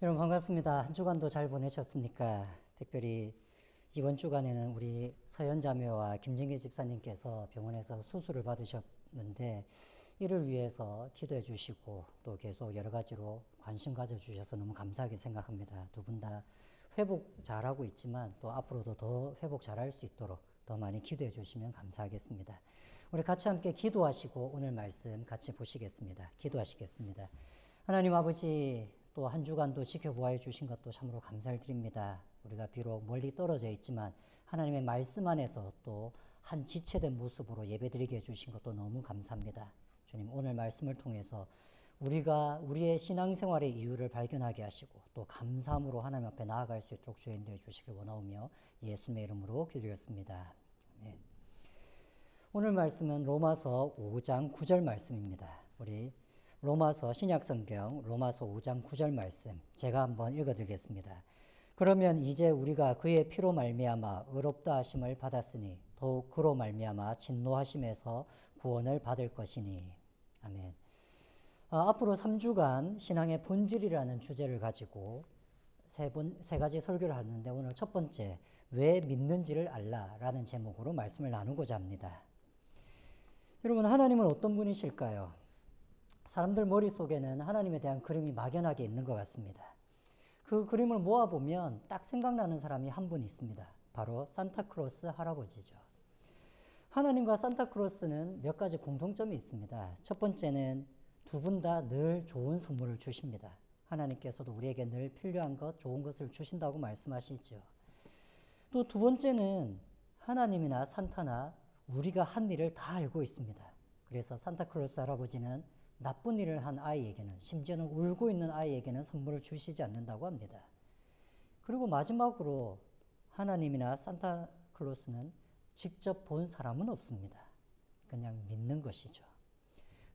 여러분 반갑습니다. 한 주간도 잘 보내셨습니까? 특별히 이번 주간에는 우리 서현자매와 김진기 집사님께서 병원에서 수술을 받으셨는데 이를 위해서 기도해 주시고 또 계속 여러 가지로 관심 가져주셔서 너무 감사하게 생각합니다. 두 분 다 회복 잘하고 있지만 또 앞으로도 더 회복 잘할 수 있도록 더 많이 기도해 주시면 감사하겠습니다. 우리 같이 함께 기도하시고 오늘 말씀 같이 보시겠습니다. 기도하시겠습니다. 하나님 아버지, 또 한 주간도 지켜보아 주신 것도 참으로 감사를 드립니다. 우리가 비록 멀리 떨어져 있지만 하나님의 말씀 안에서 또 한 지체된 모습으로 예배드리게 해주신 것도 너무 감사합니다. 주님, 오늘 말씀을 통해서 우리가 우리의 신앙생활의 이유를 발견하게 하시고 또 감사함으로 하나님 앞에 나아갈 수 있도록 주여 인도해 주시길 원하오며 예수님의 이름으로 기도드렸습니다. 아멘. 오늘 말씀은 로마서 5장 9절 말씀입니다. 우리 로마서 신약성경 로마서 5장 9절 말씀 제가 한번 읽어드리겠습니다. 그러면 이제 우리가 그의 피로 말미암아 의롭다 하심을 받았으니 더욱 그로 말미암아 진노하심에서 구원을 받을 것이니. 아멘. 앞으로 3주간 신앙의 본질이라는 주제를 가지고 세 가지 설교를 하는데 오늘 첫 번째, 왜 믿는지를 알라라는 제목으로 말씀을 나누고자 합니다. 여러분, 하나님은 어떤 분이실까요? 사람들 머릿속에는 하나님에 대한 그림이 막연하게 있는 것 같습니다. 그 그림을 모아보면 딱 생각나는 사람이 한 분 있습니다. 바로 산타클로스 할아버지죠. 하나님과 산타클로스는 몇 가지 공통점이 있습니다. 첫 번째는 두 분 다 늘 좋은 선물을 주십니다. 하나님께서도 우리에게 늘 필요한 것, 좋은 것을 주신다고 말씀하시죠. 또 두 번째는 하나님이나 산타나 우리가 한 일을 다 알고 있습니다. 그래서 산타클로스 할아버지는 나쁜 일을 한 아이에게는, 심지어는 울고 있는 아이에게는 선물을 주시지 않는다고 합니다. 그리고 마지막으로 하나님이나 산타클로스는 직접 본 사람은 없습니다. 그냥 믿는 것이죠.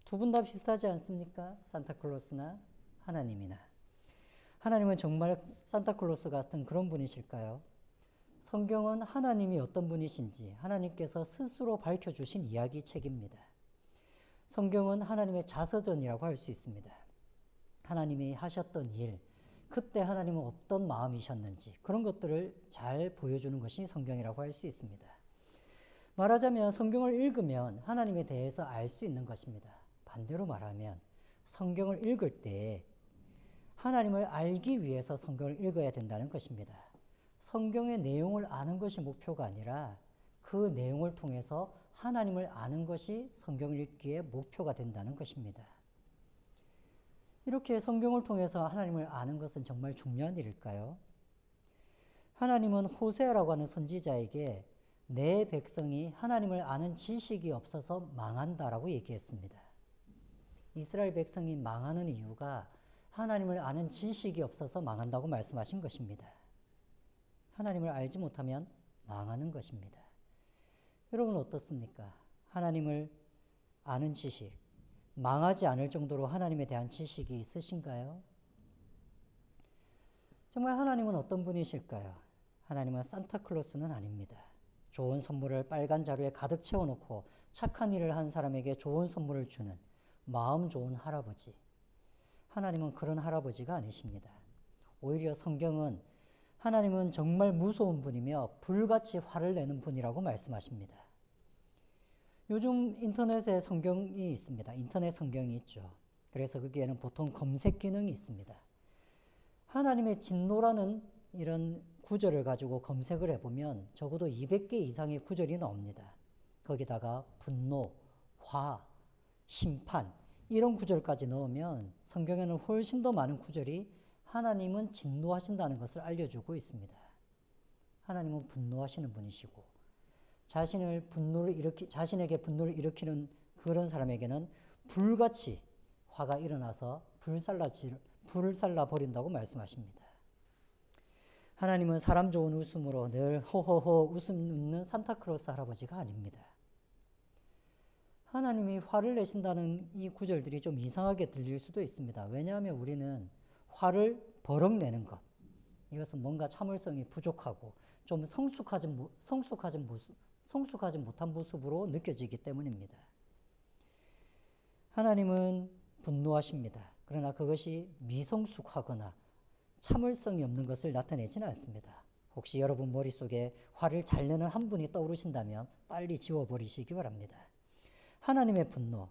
두 분 다 비슷하지 않습니까? 산타클로스나 하나님이나. 하나님은 정말 산타클로스 같은 그런 분이실까요? 성경은 하나님이 어떤 분이신지 하나님께서 스스로 밝혀주신 이야기 책입니다. 성경은 하나님의 자서전이라고 할 수 있습니다. 하나님이 하셨던 일, 그때 하나님은 어떤 마음이셨는지 그런 것들을 잘 보여주는 것이 성경이라고 할 수 있습니다. 말하자면 성경을 읽으면 하나님에 대해서 알 수 있는 것입니다. 반대로 말하면 성경을 읽을 때 하나님을 알기 위해서 성경을 읽어야 된다는 것입니다. 성경의 내용을 아는 것이 목표가 아니라 그 내용을 통해서 하나님을 아는 것이 성경을 읽기에 목표가 된다는 것입니다. 이렇게 성경을 통해서 하나님을 아는 것은 정말 중요한 일일까요? 하나님은 호세아라고 하는 선지자에게 내 백성이 하나님을 아는 지식이 없어서 망한다라고 얘기했습니다. 이스라엘 백성이 망하는 이유가 하나님을 아는 지식이 없어서 망한다고 말씀하신 것입니다. 하나님을 알지 못하면 망하는 것입니다. 여러분 어떻습니까? 하나님을 아는 지식, 망하지 않을 정도로 하나님에 대한 지식이 있으신가요? 정말 하나님은 어떤 분이실까요? 하나님은 산타클로스는 아닙니다. 좋은 선물을 빨간 자루에 가득 채워놓고 착한 일을 한 사람에게 좋은 선물을 주는 마음 좋은 할아버지. 하나님은 그런 할아버지가 아니십니다. 오히려 성경은 하나님은 정말 무서운 분이며 불같이 화를 내는 분이라고 말씀하십니다. 요즘 인터넷에 성경이 있습니다. 인터넷 성경이 있죠. 그래서 거기에는 보통 검색 기능이 있습니다. 하나님의 진노라는 이런 구절을 가지고 검색을 해보면 적어도 200개 이상의 구절이 나옵니다. 거기다가 분노, 화, 심판 이런 구절까지 넣으면 성경에는 훨씬 더 많은 구절이 하나님은 진노하신다는 것을 알려주고 있습니다. 하나님은 분노하시는 분이시고 자신에게 분노를 일으키는 그런 사람에게는 불같이 화가 일어나서 불살라 버린다고 말씀하십니다. 하나님은 사람 좋은 웃음으로 늘 호호호 웃는 산타클로스 할아버지가 아닙니다. 하나님이 화를 내신다는 이 구절들이 좀 이상하게 들릴 수도 있습니다. 왜냐하면 우리는 화를 버럭 내는 것, 이것은 뭔가 참을성이 부족하고 좀 성숙하지 못한 모습으로 느껴지기 때문입니다. 하나님은 분노하십니다. 그러나 그것이 미성숙하거나 참을성이 없는 것을 나타내지는 않습니다. 혹시 여러분 머릿속에 화를 잘 내는 한 분이 떠오르신다면 빨리 지워버리시기 바랍니다. 하나님의 분노,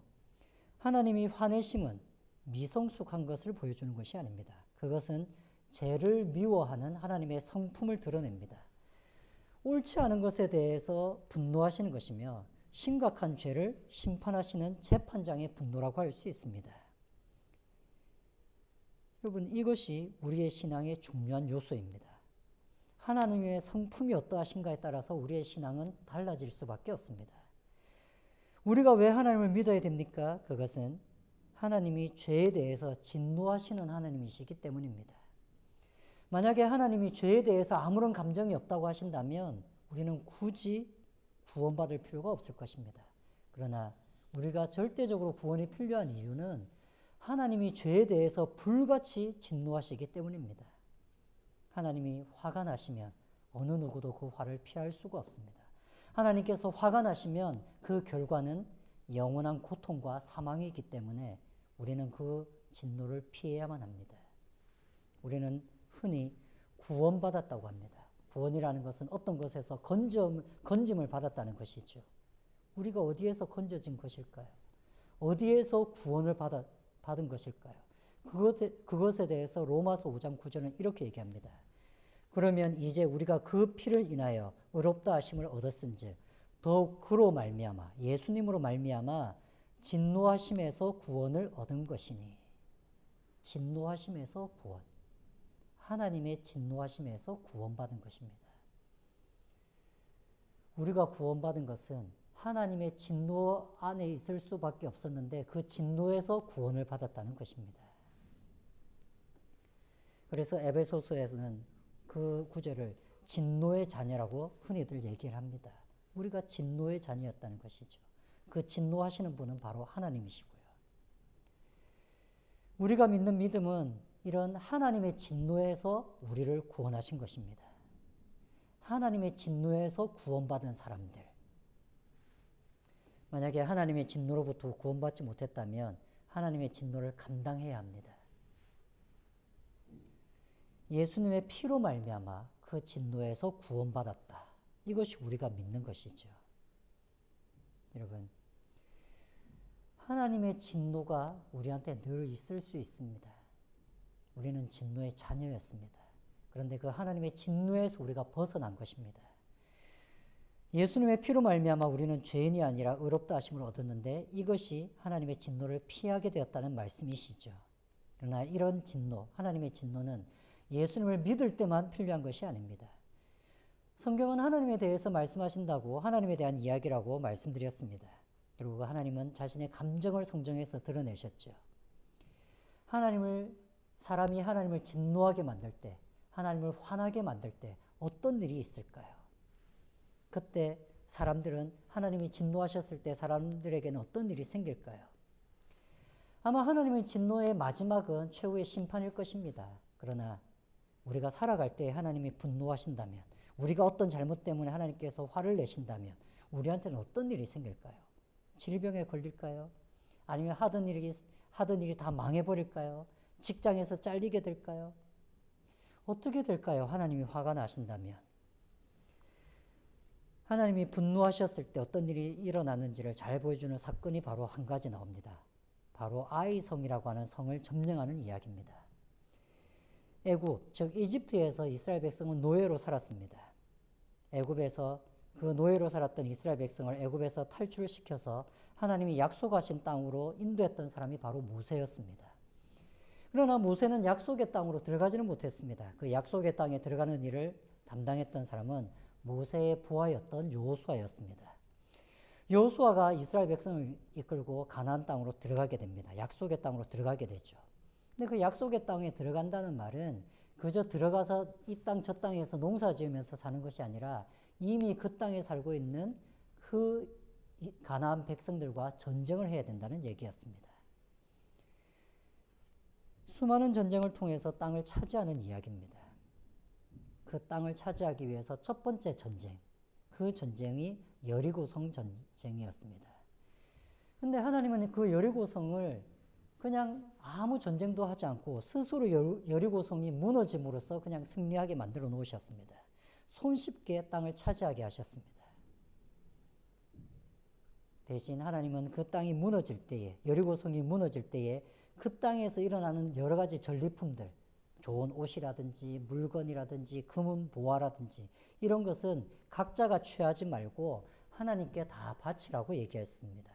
하나님이 화내심은 미성숙한 것을 보여주는 것이 아닙니다. 그것은 죄를 미워하는 하나님의 성품을 드러냅니다. 옳지 않은 것에 대해서 분노하시는 것이며 심각한 죄를 심판하시는 재판장의 분노라고 할 수 있습니다. 여러분, 이것이 우리의 신앙의 중요한 요소입니다. 하나님의 성품이 어떠하신가에 따라서 우리의 신앙은 달라질 수밖에 없습니다. 우리가 왜 하나님을 믿어야 됩니까? 그것은 하나님이 죄에 대해서 진노하시는 하나님이시기 때문입니다. 만약에 하나님이 죄에 대해서 아무런 감정이 없다고 하신다면 우리는 굳이 구원받을 필요가 없을 것입니다. 그러나 우리가 절대적으로 구원이 필요한 이유는 하나님이 죄에 대해서 불같이 진노하시기 때문입니다. 하나님이 화가 나시면 어느 누구도 그 화를 피할 수가 없습니다. 하나님께서 화가 나시면 그 결과는 영원한 고통과 사망이기 때문에 우리는 그 진노를 피해야만 합니다. 우리는 흔히 구원받았다고 합니다. 구원이라는 것은 어떤 것에서 건짐을 받았다는 것이죠. 우리가 어디에서 건져진 것일까요? 어디에서 구원을 받은 것일까요? 그것에 대해서 로마서 5장 9절은 이렇게 얘기합니다. 그러면 이제 우리가 그 피를 인하여 의롭다 하심을 얻었은즉 더욱 그로 말미암아 예수님으로 말미암아 진노하심에서 구원을 얻은 것이니. 진노하심에서 구원. 하나님의 진노하심에서 구원받은 것입니다. 우리가 구원받은 것은 하나님의 진노 안에 있을 수밖에 없었는데 그 진노에서 구원을 받았다는 것입니다. 그래서 에베소서에서는 그 구절을 진노의 자녀라고 흔히들 얘기를 합니다. 우리가 진노의 자녀였다는 것이죠. 그 진노하시는 분은 바로 하나님이시고요. 우리가 믿는 믿음은 이런 하나님의 진노에서 우리를 구원하신 것입니다. 하나님의 진노에서 구원받은 사람들. 만약에 하나님의 진노로부터 구원받지 못했다면 하나님의 진노를 감당해야 합니다. 예수님의 피로 말미암아 그 진노에서 구원받았다. 이것이 우리가 믿는 것이죠. 여러분, 하나님의 진노가 우리한테 늘 있을 수 있습니다. 우리는 진노의 자녀였습니다. 그런데 그 하나님의 진노에서 우리가 벗어난 것입니다. 예수님의 피로 말미암아 우리는 죄인이 아니라 의롭다 하심을 얻었는데 이것이 하나님의 진노를 피하게 되었다는 말씀이시죠. 그러나 이런 진노, 하나님의 진노는 예수님을 믿을 때만 필요한 것이 아닙니다. 성경은 하나님에 대해서 말씀하신다고 하나님에 대한 이야기라고 말씀드렸습니다. 그리고 하나님은 자신의 감정을 성경에서 드러내셨죠. 사람이 하나님을 진노하게 만들 때, 하나님을 화나게 만들 때 어떤 일이 있을까요? 그때 사람들은 하나님이 진노하셨을 때 사람들에게는 어떤 일이 생길까요? 아마 하나님의 진노의 마지막은 최후의 심판일 것입니다. 그러나 우리가 살아갈 때 하나님이 분노하신다면, 우리가 어떤 잘못 때문에 하나님께서 화를 내신다면 우리한테는 어떤 일이 생길까요? 질병에 걸릴까요? 아니면 하던 일이 다 망해버릴까요? 직장에서 잘리게 될까요? 어떻게 될까요? 하나님이 화가 나신다면. 하나님이 분노하셨을 때 어떤 일이 일어나는지를 잘 보여주는 사건이 바로 한 가지 나옵니다. 바로 아이성이라고 하는 성을 점령하는 이야기입니다. 애굽, 즉 이집트에서 이스라엘 백성은 노예로 살았습니다. 애굽에서 그 노예로 살았던 이스라엘 백성을 애굽에서 탈출시켜서 하나님이 약속하신 땅으로 인도했던 사람이 바로 모세였습니다. 그러나 모세는 약속의 땅으로 들어가지는 못했습니다. 그 약속의 땅에 들어가는 일을 담당했던 사람은 모세의 부하였던 여호수아였습니다. 여호수아가 이스라엘 백성을 이끌고 가나안 땅으로 들어가게 됩니다. 약속의 땅으로 들어가게 되죠. 근데 그 약속의 땅에 들어간다는 말은 그저 들어가서 이 땅 저 땅에서 농사 지으면서 사는 것이 아니라 이미 그 땅에 살고 있는 그 가나안 백성들과 전쟁을 해야 된다는 얘기였습니다. 수많은 전쟁을 통해서 땅을 차지하는 이야기입니다. 그 땅을 차지하기 위해서 첫 번째 전쟁, 그 전쟁이 여리고성 전쟁이었습니다. 그런데 하나님은 그 여리고성을 그냥 아무 전쟁도 하지 않고 스스로 여리고성이 무너짐으로써 그냥 승리하게 만들어 놓으셨습니다. 손쉽게 땅을 차지하게 하셨습니다. 대신 하나님은 그 땅이 무너질 때에, 여리고성이 무너질 때에 그 땅에서 일어나는 여러 가지 전리품들, 좋은 옷이라든지 물건이라든지 금은 보화라든지 이런 것은 각자가 취하지 말고 하나님께 다 바치라고 얘기했습니다.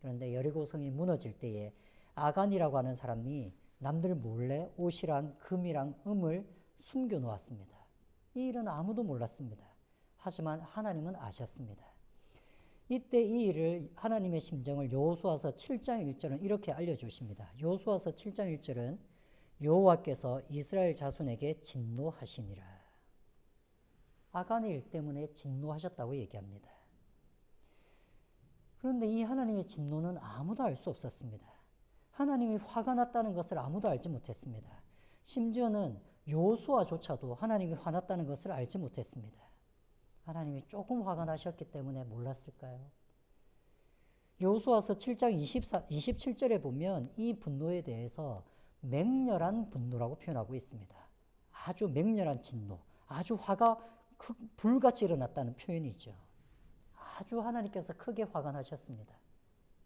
그런데 여리고성이 무너질 때에 아간이라고 하는 사람이 남들 몰래 옷이랑 금이랑 음을 숨겨 놓았습니다. 이 일은 아무도 몰랐습니다. 하지만 하나님은 아셨습니다. 이때 이 일을 하나님의 심정을 여호수아서 7장 1절은 이렇게 알려주십니다. 여호수아서 7장 1절은 여호와께서 이스라엘 자손에게 진노하시니라. 아간의 일 때문에 진노하셨다고 얘기합니다. 그런데 이 하나님의 진노는 아무도 알 수 없었습니다. 하나님이 화가 났다는 것을 아무도 알지 못했습니다. 심지어는 여호수아조차도 하나님이 화났다는 것을 알지 못했습니다. 하나님이 조금 화가 나셨기 때문에 몰랐을까요? 여호수아서 7장 27절에 보면 이 분노에 대해서 맹렬한 분노라고 표현하고 있습니다. 아주 맹렬한 진노, 아주 화가 불같이 일어났다는 표현이죠. 아주 하나님께서 크게 화가 나셨습니다.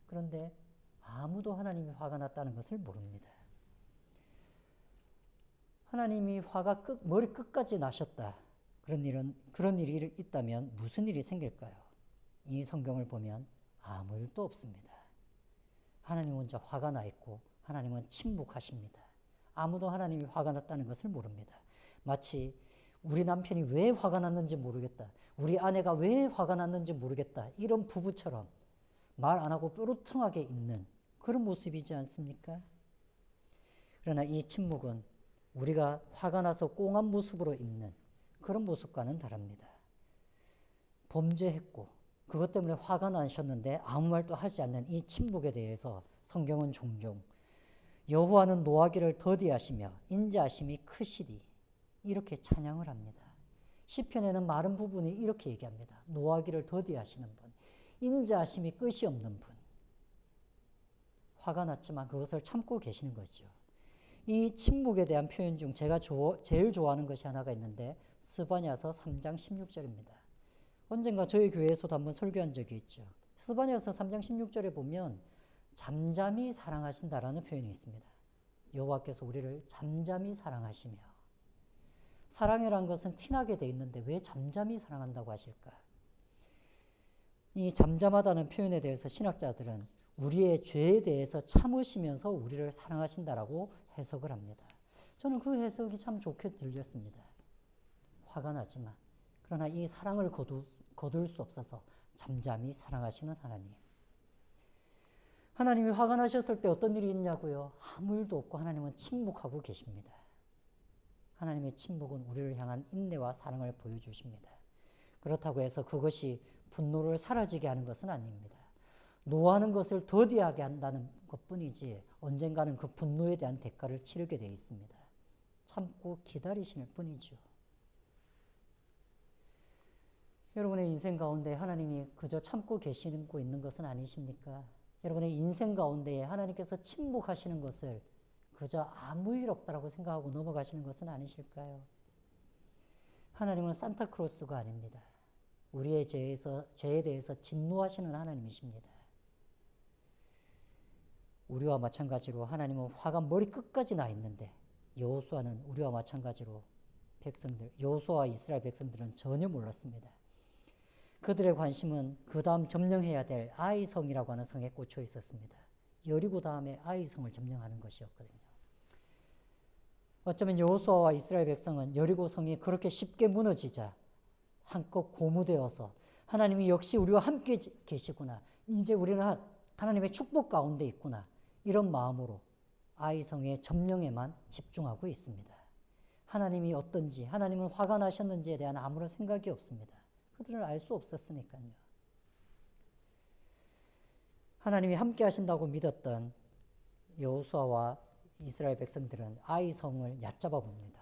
그런데 아무도 하나님이 화가 났다는 것을 모릅니다. 하나님이 화가 머리 끝까지 나셨다. 그런 일이 있다면 무슨 일이 생길까요? 이 성경을 보면 아무 일도 없습니다. 하나님 혼자 화가 나 있고 하나님은 침묵하십니다. 아무도 하나님이 화가 났다는 것을 모릅니다. 마치 우리 남편이 왜 화가 났는지 모르겠다. 우리 아내가 왜 화가 났는지 모르겠다. 이런 부부처럼 말 안 하고 뾰루퉁하게 있는 그런 모습이지 않습니까? 그러나 이 침묵은 우리가 화가 나서 꽁한 모습으로 있는 그런 모습과는 다릅니다. 범죄했고 그것 때문에 화가 나셨는데 아무 말도 하지 않는 이 침묵에 대해서 성경은 종종 여호와는 노하기를 더디하시며 인자하심이 크시리 이렇게 찬양을 합니다. 시편에는 많은 부분이 이렇게 얘기합니다. 노하기를 더디하시는 분, 인자하심이 끝이 없는 분. 화가 났지만 그것을 참고 계시는 거죠. 이 침묵에 대한 표현 중 제가 제일 좋아하는 것이 하나가 있는데 스바냐서 3장 16절입니다. 언젠가 저희 교회에서도 한번 설교한 적이 있죠. 스바냐서 3장 16절에 보면 잠잠히 사랑하신다라는 표현이 있습니다. 여호와께서 우리를 잠잠히 사랑하시며 사랑이라는 것은 티나게 돼 있는데 왜 잠잠히 사랑한다고 하실까? 이 잠잠하다는 표현에 대해서 신학자들은 우리의 죄에 대해서 참으시면서 우리를 사랑하신다라고 해석을 합니다. 저는 그 해석이 참 좋게 들렸습니다. 화가 나지만 그러나 이 사랑을 거둘 수 없어서 잠잠히 사랑하시는 하나님. 하나님이 화가 나셨을 때 어떤 일이 있냐고요? 아무 일도 없고 하나님은 침묵하고 계십니다. 하나님의 침묵은 우리를 향한 인내와 사랑을 보여주십니다. 그렇다고 해서 그것이 분노를 사라지게 하는 것은 아닙니다. 노하는 것을 더디하게 한다는 것뿐이지 언젠가는 그 분노에 대한 대가를 치르게 되어 있습니다. 참고 기다리실 뿐이죠. 여러분의 인생 가운데 하나님이 그저 참고 계시고 있는 것은 아니십니까? 여러분의 인생 가운데 하나님께서 침묵하시는 것을 그저 아무 일 없다라고 생각하고 넘어가시는 것은 아니실까요? 하나님은 산타크로스가 아닙니다. 우리의 죄에 대해서 진노하시는 하나님이십니다. 우리와 마찬가지로 하나님은 화가 머리 끝까지 나 있는데 여호수아는 우리와 마찬가지로 여호수아와 이스라엘 백성들은 전혀 몰랐습니다. 그들의 관심은 그 다음 점령해야 될 아이성이라고 하는 성에 꽂혀 있었습니다. 여리고 다음에 아이성을 점령하는 것이었거든요. 어쩌면 여호수아와 이스라엘 백성은 여리고 성이 그렇게 쉽게 무너지자 한껏 고무되어서 하나님이 역시 우리와 함께 계시구나. 이제 우리는 하나님의 축복 가운데 있구나. 이런 마음으로 아이성의 점령에만 집중하고 있습니다. 하나님이 어떤지, 하나님은 화가 나셨는지에 대한 아무런 생각이 없습니다. 그들은 알 수 없었으니까요. 하나님이 함께 하신다고 믿었던 여호수아와 이스라엘 백성들은 아이성을 얕잡아 봅니다.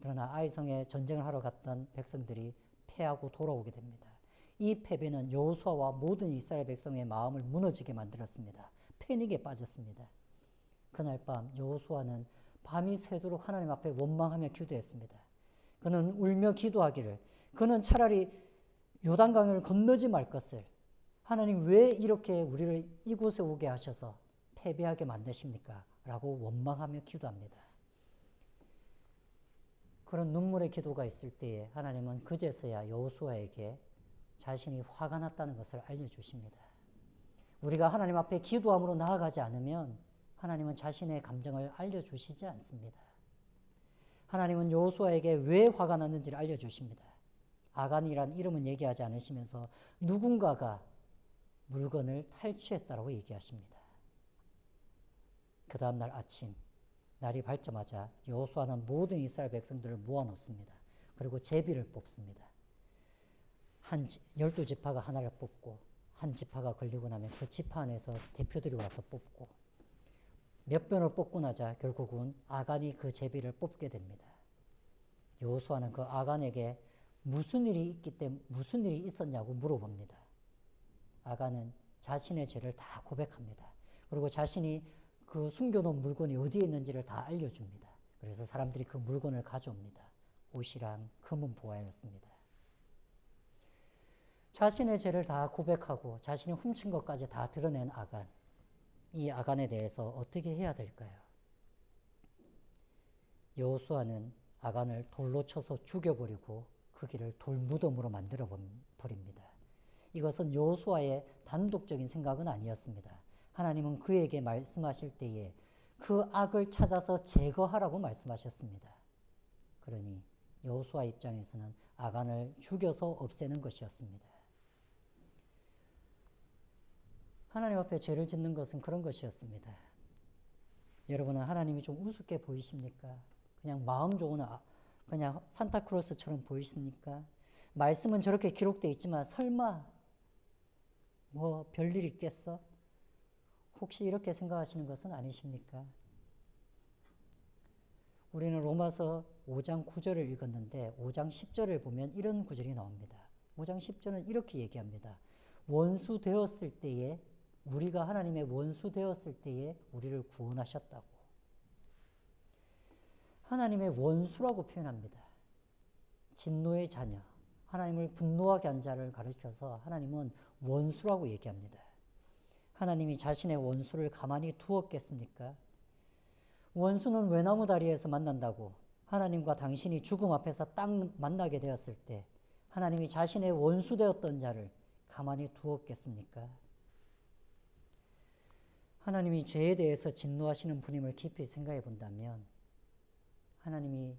그러나 아이성에 전쟁을 하러 갔던 백성들이 패하고 돌아오게 됩니다. 이 패배는 여호수아와 모든 이스라엘 백성의 마음을 무너지게 만들었습니다. 패닉에 빠졌습니다. 그날 밤 여호수아는 밤이 새도록 하나님 앞에 원망하며 기도했습니다. 그는 울며 기도하기를, 그는 차라리 요단강을 건너지 말 것을, 하나님 왜 이렇게 우리를 이곳에 오게 하셔서 패배하게 만드십니까? 라고 원망하며 기도합니다. 그런 눈물의 기도가 있을 때에 하나님은 그제서야 여호수아에게 자신이 화가 났다는 것을 알려주십니다. 우리가 하나님 앞에 기도함으로 나아가지 않으면 하나님은 자신의 감정을 알려주시지 않습니다. 하나님은 여호수아에게 왜 화가 났는지를 알려주십니다. 아간이란 이름은 얘기하지 않으시면서 누군가가 물건을 탈취했다고 얘기하십니다. 그 다음 날 아침 날이 밝자마자 여호수아는 모든 이스라엘 백성들을 모아놓습니다. 그리고 제비를 뽑습니다. 12지파가 하나를 뽑고 한 지파가 걸리고 나면 그 지파 안에서 대표들이 와서 뽑고 몇 번을 뽑고 나자 결국은 아간이 그 제비를 뽑게 됩니다. 여호수아는 그 아간에게 무슨 일이 있었냐고 물어봅니다. 아간은 자신의 죄를 다 고백합니다. 그리고 자신이 그 숨겨놓은 물건이 어디에 있는지를 다 알려줍니다. 그래서 사람들이 그 물건을 가져옵니다. 옷이랑 금은 보화였습니다. 자신의 죄를 다 고백하고 자신이 훔친 것까지 다 드러낸 아간. 이 아간에 대해서 어떻게 해야 될까요? 여호수아는 아간을 돌로 쳐서 죽여버리고 그 길을 돌무덤으로 만들어 버립니다. 이것은 여호수아의 단독적인 생각은 아니었습니다. 하나님은 그에게 말씀하실 때에 그 악을 찾아서 제거하라고 말씀하셨습니다. 그러니 여호수아 입장에서는 아간을 죽여서 없애는 것이었습니다. 하나님 앞에 죄를 짓는 것은 그런 것이었습니다. 여러분은 하나님이 좀 우습게 보이십니까? 그냥 마음 좋은 그냥 산타크로스처럼 보이십니까? 말씀은 저렇게 기록되어 있지만 설마 뭐 별일 있겠어? 혹시 이렇게 생각하시는 것은 아니십니까? 우리는 로마서 5장 9절을 읽었는데 5장 10절을 보면 이런 구절이 나옵니다. 5장 10절은 이렇게 얘기합니다. 원수 되었을 때에 우리가 하나님의 원수 되었을 때에 우리를 구원하셨다고. 하나님의 원수라고 표현합니다. 진노의 자녀, 하나님을 분노하게 한 자를 가리켜서 하나님은 원수라고 얘기합니다. 하나님이 자신의 원수를 가만히 두었겠습니까? 원수는 외나무 다리에서 만난다고 하나님과 당신이 죽음 앞에서 딱 만나게 되었을 때 하나님이 자신의 원수 되었던 자를 가만히 두었겠습니까? 하나님이 죄에 대해서 진노하시는 분임을 깊이 생각해 본다면 하나님이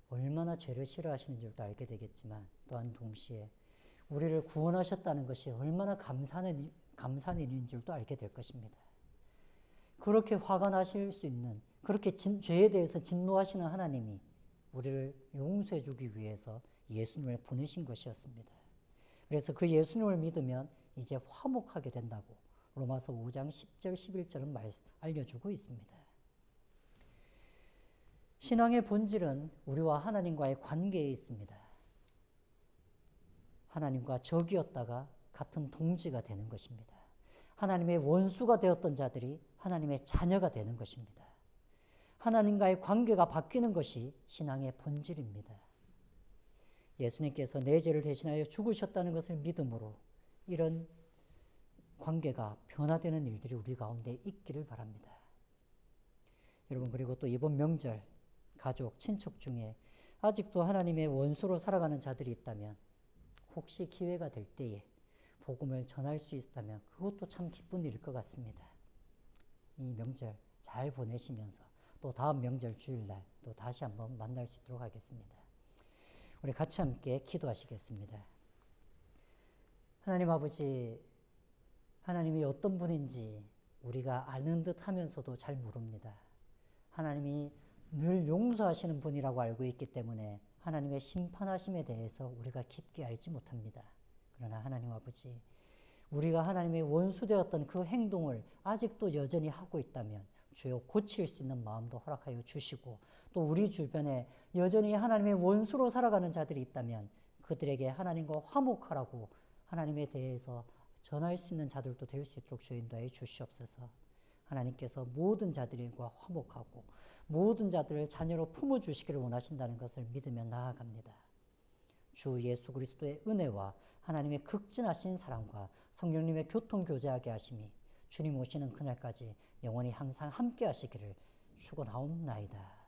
얼마나 죄를 싫어하시는 줄도 알게 되겠지만 또한 동시에 우리를 구원하셨다는 것이 얼마나 감사한 일인 줄도 알게 될 것입니다. 그렇게 화가 나실 수 있는, 그렇게 죄에 대해서 진노하시는 하나님이 우리를 용서해 주기 위해서 예수님을 보내신 것이었습니다. 그래서 그 예수님을 믿으면 이제 화목하게 된다고 로마서 5장 10절 11절은 알려주고 있습니다. 신앙의 본질은 우리와 하나님과의 관계에 있습니다. 하나님과 적이었다가 같은 동지가 되는 것입니다. 하나님의 원수가 되었던 자들이 하나님의 자녀가 되는 것입니다. 하나님과의 관계가 바뀌는 것이 신앙의 본질입니다. 예수님께서 내 죄를 대신하여 죽으셨다는 것을 믿음으로 이런 관계가 변화되는 일들이 우리 가운데 있기를 바랍니다. 여러분, 그리고 또 이번 명절 가족, 친척 중에 아직도 하나님의 원수로 살아가는 자들이 있다면 혹시 기회가 될 때에 복음을 전할 수 있다면 그것도 참 기쁜 일일 것 같습니다. 이 명절 잘 보내시면서 또 다음 명절 주일날 또 다시 한번 만날 수 있도록 하겠습니다. 우리 같이 함께 기도하시겠습니다. 하나님 아버지, 하나님이 어떤 분인지 우리가 아는 듯 하면서도 잘 모릅니다. 하나님이 늘 용서하시는 분이라고 알고 있기 때문에 하나님의 심판하심에 대해서 우리가 깊게 알지 못합니다. 그러나 하나님 아버지, 우리가 하나님의 원수되었던 그 행동을 아직도 여전히 하고 있다면 주여 고칠 수 있는 마음도 허락하여 주시고, 또 우리 주변에 여전히 하나님의 원수로 살아가는 자들이 있다면 그들에게 하나님과 화목하라고 하나님에 대해서 전할 수 있는 자들도 될 수 있도록 주여 인도하여 주시옵소서. 하나님께서 모든 자들과 화목하고 모든 자들을 자녀로 품어주시기를 원하신다는 것을 믿으며 나아갑니다. 주 예수 그리스도의 은혜와 하나님의 극진하신 사랑과 성령님의 교통교제하게 하심이 주님 오시는 그날까지 영원히 항상 함께 하시기를 축원하옵나이다.